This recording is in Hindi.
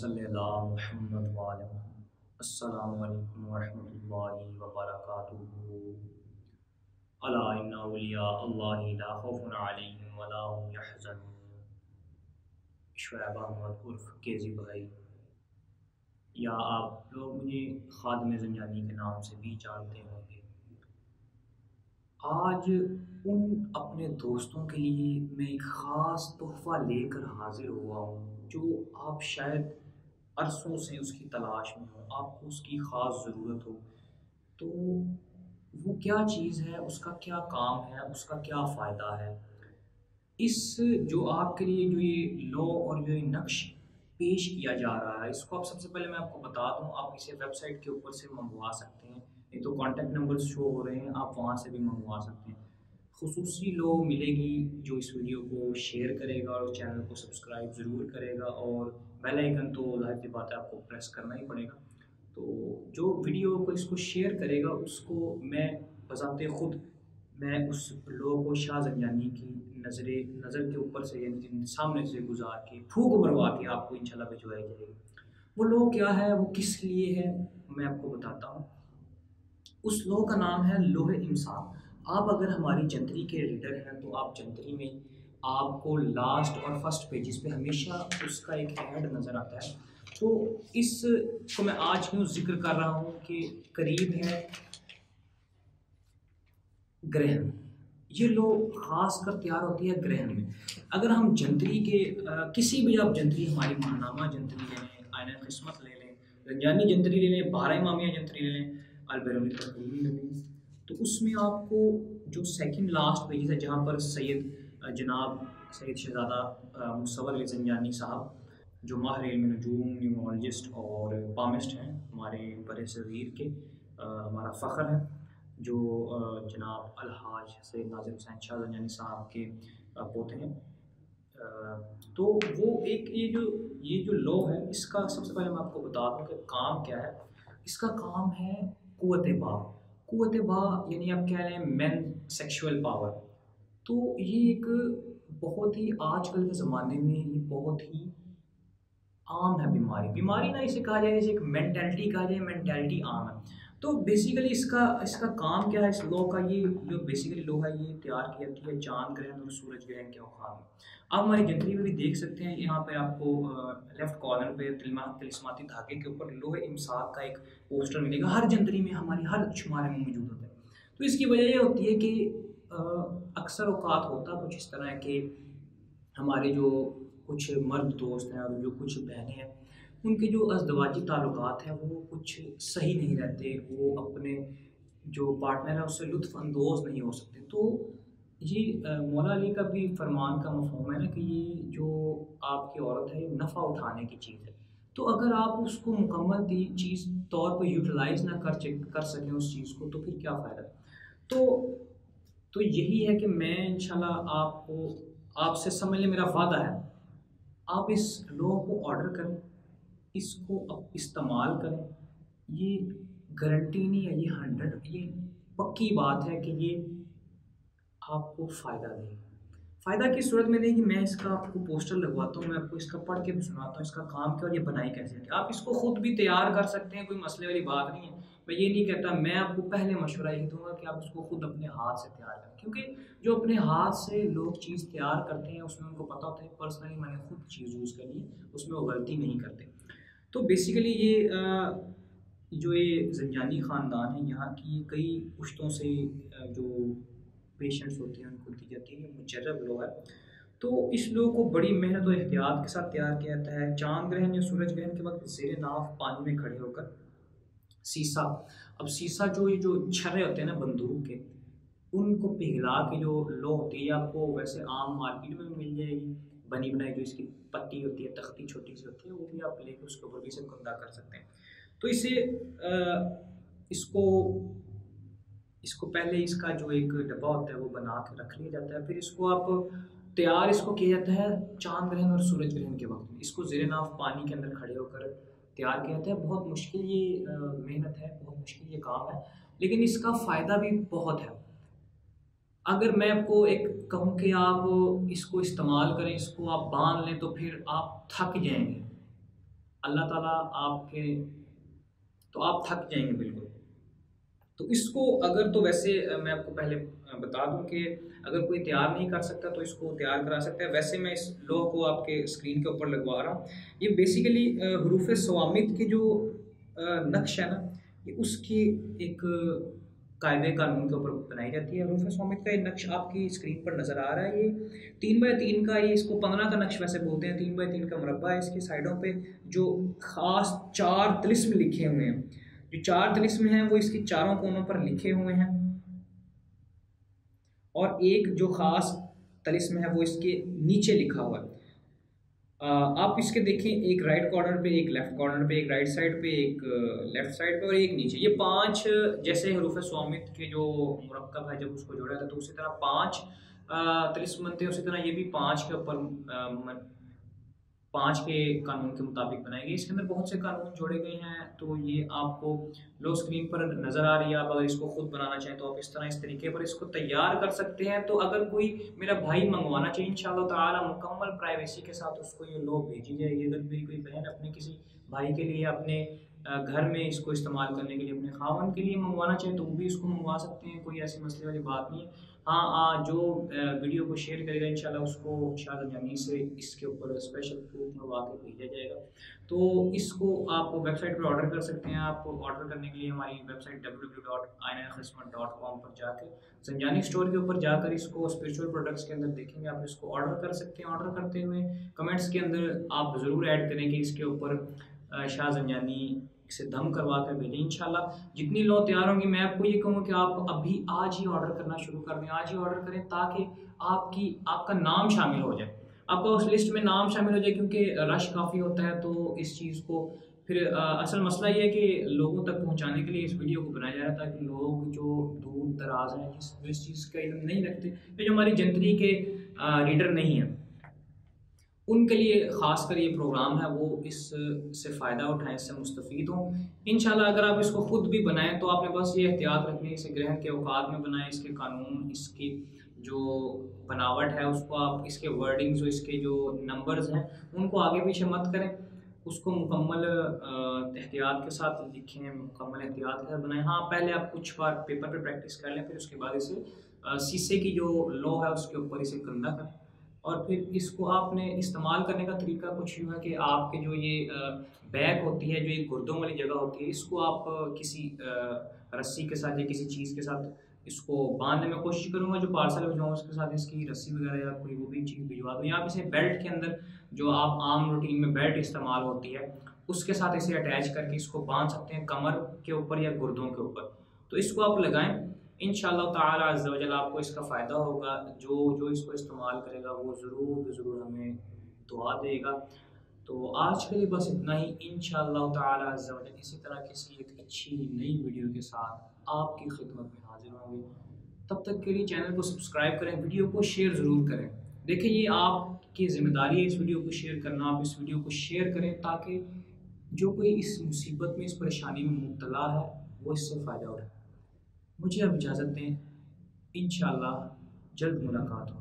सल्ली अला मुहम्मद व अला मुहम्मद। अस्सलामु अलैकुम व रहमतुल्लाहि व बरकातुहू। अला इन्ना औलिया अल्लाहि ला खौफुन अलैहिम व ला हुम यहज़नून। शुएब अहमद उर्फ केजी भाई, या आप लोग मुझे खादिम ज़ंजानी के नाम से भी जानते होंगे। आज उन अपने दोस्तों के लिए मैं एक ख़ास तोहफ़ा लेकर हाज़िर हुआ हूँ, जो आप शायद अरसों से उसकी तलाश में हो, आपको उसकी ख़ास ज़रूरत हो। तो वो क्या चीज़ है, उसका क्या काम है, उसका क्या फ़ायदा है? इस जो आपके लिए जो ये लॉ और जो ये नक्श पेश किया जा रहा है, इसको आप सबसे पहले मैं आपको बता दूँ, आप इसे वेबसाइट के ऊपर से मँगवा सकते हैं। नहीं तो कॉन्टैक्ट नंबर्स शो हो रहे हैं, आप वहाँ से भी मँगवा सकते हैं। खुसूसी लॉ मिलेगी जो इस वीडियो को शेयर करेगा और चैनल को सब्सक्राइब ज़रूर करेगा, और बेल आइकन तो ज़ाहिर सी बात है आपको प्रेस करना ही पड़ेगा। तो जो वीडियो को इसको शेयर करेगा उसको मैं बज़ाते ख़ुद मैं उस लोगों को शाह ज़ंजानी की नज़र के ऊपर से, यानी कि सामने से गुज़ार के फूँक मरवा के आपको इंशाल्लाह भिजवाई जाएगी। वो लॉ क्या है, वो किस लिए है, मैं आपको बताता हूँ। उस लॉ का नाम है लौह इंसाफ। आप अगर हमारी जंतरी के रीडर हैं तो आप जंतरी में आपको लास्ट और फर्स्ट पेजेस पे हमेशा उसका एक ऐड नज़र आता है। तो इसको मैं आज क्यों ज़िक्र कर रहा हूँ कि करीब है ग्रहण। ये लो खास कर तैयार होती है ग्रहण में। अगर हम जंतरी के किसी भी आप जंतरी, हमारी महानामा जंतरी ले लें, आयन किस्मत ले लें, रंजानी जंतरी ले लें, 12 इमामिया जंतरी ले लें, अलबेरूनी तकरीमी ले लें, तो उसमें आपको जो सेकंड लास्ट पेज है जहाँ पर सैयद जनाब सैयद शहज़ादा मुसव्वर अली ज़ंजानी साहब, जो माहिर इल्म नजूम, न्यूमरोलॉजिस्ट और पामिस्ट हैं, हमारे बर सग़ीर के हमारा फ़ख्र है, जो जनाब अलहाज सैयद नाज़िम हुसैन शाह ज़ंजानी साहब के पोते हैं। तो वो एक ये जो लॉ है, इसका सबसे पहले मैं आपको बता दूँ कि काम क्या है। इसका काम है क़ुव्वत बा, यानी आप कह लें मेन सेक्सुअल पावर। तो ये एक बहुत ही आजकल के ज़माने में ये बहुत ही आम है बीमारी। बीमारी ना इसे कहा जाए, जैसे एक मेंटालिटी कहा जाए, मेंटालिटी आम है। तो बेसिकली इसका इसका काम क्या है इस लॉ का? ये जो बेसिकली लॉ है ये तैयार की जाती है चाँद ग्रहण और सूरज ग्रहण के औकात में। आप हमारी जंतरी में भी देख सकते हैं, यहाँ पे आपको लेफ्ट कॉर्नर पे तिलिस्माती धागे के ऊपर लोहे इमसाक का एक पोस्टर मिलेगा। हर जंतरी में हमारी हर शुमारे में मौजूद होता है। तो इसकी वजह ये होती है कि अक्सर औकात होता कुछ इस तरह है कि हमारे जो कुछ मर्द दोस्त हैं और जो कुछ बहनें हैं, उनके जो अज़दवाजी ताल्लुकात हैं वो कुछ सही नहीं रहते, वो अपने जो पार्टनर है उससे लुत्फ़ अंदोज़ नहीं हो सकते। तो ये मौला अली का भी फरमान का मफ़हूम है ना कि ये जो आपकी औरत है ये नफ़ा उठाने की चीज़ है। तो अगर आप उसको मुकम्मल चीज़ तौर पर यूटिलाइज़ ना कर सकें उस चीज़ को, तो फिर क्या फ़ायदा? तो तो यही है कि मैं इंशाल्लाह आपसे समझ लें, मेरा वादा है, आप इस लॉ को ऑर्डर करें, इसको आप इस्तेमाल करें। ये गारंटी नहीं है, ये 100 ये पक्की बात है कि ये आपको फ़ायदा देगी। फ़ायदा किस सूरत में देगी? मैं इसका आपको पोस्टर लगवाता हूँ, मैं आपको इसका पढ़ के भी सुनाता हूँ, इसका काम क्या और ये बनाई कैसे जाती है। आप इसको खुद भी तैयार कर सकते हैं, कोई मसले वाली बात नहीं है। मैं ये नहीं कहता, मैं आपको पहले मशवरा यही दूँगा कि आप इसको खुद अपने हाथ से तैयार करें, क्योंकि जो अपने हाथ से लोग चीज़ तैयार करते हैं उसमें उनको पता होता है, पर्सनली मैंने खुद चीज़ यूज़ करी है, उसमें वो गलती नहीं करते। तो बेसिकली जो ये ज़ंजानी ख़ानदान है, यहाँ की कई पुश्तों से जो पेशेंट्स होते हैं उनको दी जाती है, ये मुजर्रब लॉ है। तो इस लॉ को बड़ी मेहनत और एहतियात के साथ तैयार किया जाता है। चाँद ग्रहण या सूरज ग्रहण के वक़्त ज़ेरे नाव पानी में खड़े होकर सीसा, अब सीसा जो ये जो छर्रे होते हैं ना बंदूक के, उनको पिघला के जो लौ होती है, ये आपको वैसे आम मार्केट में भी मिल जाएगी, बनी बनाई जो इसकी पत्ती होती है, तख्ती छोटी-सी होती है, वो भी आप लेके उसके ऊपर भी इसे गंदा कर सकते हैं। तो इसे इसको इसको पहले इसका जो एक डब्बा होता है वो बना के रख लिया जाता है, फिर इसको आप तैयार इसको किया जाता है चाँद ग्रहण और सूरज ग्रहण के वक़्त में। इसको ज़ेरे नाव पानी के अंदर खड़े होकर तैयार किया जाता है। बहुत मुश्किल ये मेहनत है, बहुत मुश्किल ये काम है, लेकिन इसका फ़ायदा भी बहुत है। अगर मैं आपको एक कहूँ कि आप इसको इस्तेमाल करें, इसको आप बाँध लें, तो फिर आप थक जाएँगे। अल्लाह ताला आपके, तो आप थक जाएंगे बिल्कुल। तो इसको अगर, तो वैसे मैं आपको पहले बता दूं कि अगर कोई तैयार नहीं कर सकता तो इसको तैयार करा सकता है। वैसे मैं इस लॉ को आपके स्क्रीन के ऊपर लगवा रहा हूँ। ये बेसिकली हरूफ सवामित के जो नक्श है ना, ये उसकी एक कायदे कानून के ऊपर बनाई जाती है। हरूफ सवामित का ये नक्श आपकी स्क्रीन पर नज़र आ रहा है। ये 3x3 का, ये इसको 15 का नक्श वैसे बोलते हैं। 3x3 का मुरब्बा है। इसकी साइडों पे जो खास 4 तिलिस्म लिखे हुए हैं, जो 4 तिलिस्म हैं वो इसकी चारों कोनों पर लिखे हुए हैं, और एक जो खास तिलिस्म है वो इसके नीचे लिखा हुआ है। आप इसके देखें, एक राइट कॉर्नर पे, एक लेफ्ट कॉर्नर पे, एक राइट साइड पे, एक लेफ्ट साइड पे और एक नीचे। ये 5 जैसे हरूफ स्वामित के जो मुरक्कब है जब उसको जोड़ा था तो उसी तरह 5 तिलिस्म बनते हैं। उसी तरह ये भी 5 के ऊपर 5 के कानून के मुताबिक बनाए गए। इसके अंदर बहुत से कानून जोड़े गए हैं। तो ये आपको लो स्क्रीन पर नज़र आ रही है। आप अगर इसको खुद बनाना चाहें तो आप इस तरह, इस तरीके पर इसको तैयार कर सकते हैं। तो अगर कोई मेरा भाई मंगवाना चाहिए, इंशाअल्लाह ताला मुकम्मल प्राइवेसी के साथ उसको ये लो भेजी जाएगी। अगर मेरी कोई बहन अपने किसी भाई के लिए, अपने घर में इसको इस्तेमाल करने के लिए, अपने खावन के लिए मंगवाना चाहें तो वो भी इसको मंगवा सकते हैं। कोई ऐसी मसले वाली बात नहीं है। हाँ, जो वीडियो को शेयर करेगा इंशाल्लाह उसको शाद जानी से इसके ऊपर स्पेशल प्रूफ मंगवा के भेजा जाएगा। तो इसको आप वेबसाइट पर ऑर्डर कर सकते हैं। आप ऑर्डर करने के लिए हमारी वेबसाइट www.ainankhidmat.com पर जाकर संजानी स्टोर के ऊपर जाकर इसको स्पिरिचुअल प्रोडक्ट्स के अंदर देखेंगे, आप इसको ऑर्डर कर सकते हैं। ऑर्डर करते हुए कमेंट्स के अंदर आप ज़रूर ऐड करें कि इसके ऊपर शाह जंजानी से दम करवा कर भेजें। इंशाल्लाह जितनी लो तैयार होंगी, मैं आपको ये कहूँगा कि आप अभी आज ही ऑर्डर करना शुरू कर दें, आज ही ऑर्डर करें ताकि आपका नाम शामिल हो जाए, आपका उस लिस्ट में नाम शामिल हो जाए। क्योंकि रश काफ़ी होता है तो इस चीज़ को फिर असल मसला ये है कि लोगों तक पहुंचाने के लिए इस वीडियो को बनाया जा रहा है ताकि लोग जो दूर दराज हैं, जिस चीज़ का इल्म नहीं रखते, जो हमारी जंतरी के रीडर नहीं हैं, उनके लिए ख़ासकर ये प्रोग्राम है, वो इससे फ़ायदा उठाएं, इससे मुस्तफ़ीद हों। इंशाल्लाह अगर आप इसको ख़ुद भी बनाएं तो आपने बस ये एहतियात रखनी है, इसे ग्रहण के औकात में बनाएं। इसके कानून, इसकी जो बनावट है उसको आप, इसके वर्डिंग, जो इसके जो नंबर्स हैं उनको आगे पीछे मत करें, उसको मुकम्मल एहतियात के साथ लिखें, मुकम्मल एहतियात के साथ बनाएं। हाँ, पहले आप कुछ बार पेपर पे प्रैक्टिस कर लें, फिर उसके बाद इसे शीशे की जो लो है उसके ऊपर इसे गंदा करें। और फिर इसको आपने इस्तेमाल करने का तरीका कुछ यूँ है कि आपके जो ये बैक होती है, जो ये गुर्दों वाली जगह होती है, इसको आप किसी रस्सी के साथ या किसी चीज़ के साथ इसको बांधने में कोशिश करूँगा। जो पार्सल भिजवाऊँ उसके साथ इसकी रस्सी वगैरह या कोई वो भी चीज़ भिजवा दूँ, या आप इसे बेल्ट के अंदर, जो आप आम रूटीन में बेल्ट इस्तेमाल होती है, उसके साथ इसे अटैच करके इसको बांध सकते हैं कमर के ऊपर या गुर्दों के ऊपर। तो इसको आप लगाएं, इंशाअल्लाह ताला अज़्ज़ व जल आपको इसका फ़ायदा होगा। जो इसको इस्तेमाल करेगा वो ज़रूर हमें दुआ देगा। तो आज के लिए बस इतना ही। इंशाअल्लाह ताला अज़्ज़ व जल इसी तरह किसी एक अच्छी नई वीडियो के साथ आपकी खिदमत में हाजिर होंगे। तब तक के लिए चैनल को सब्सक्राइब करें, वीडियो को शेयर ज़रूर करें। देखिए, ये आपकी ज़िम्मेदारी है इस वीडियो को शेयर करना। आप इस वीडियो को शेयर करें ताकि जो कोई इस मुसीबत में, इस परेशानी में मुब्तला है, वो इससे फ़ायदा उठाए। मुझे अब इजाज़त दें, इंशाअल्लाह जल्द मुलाकात हो।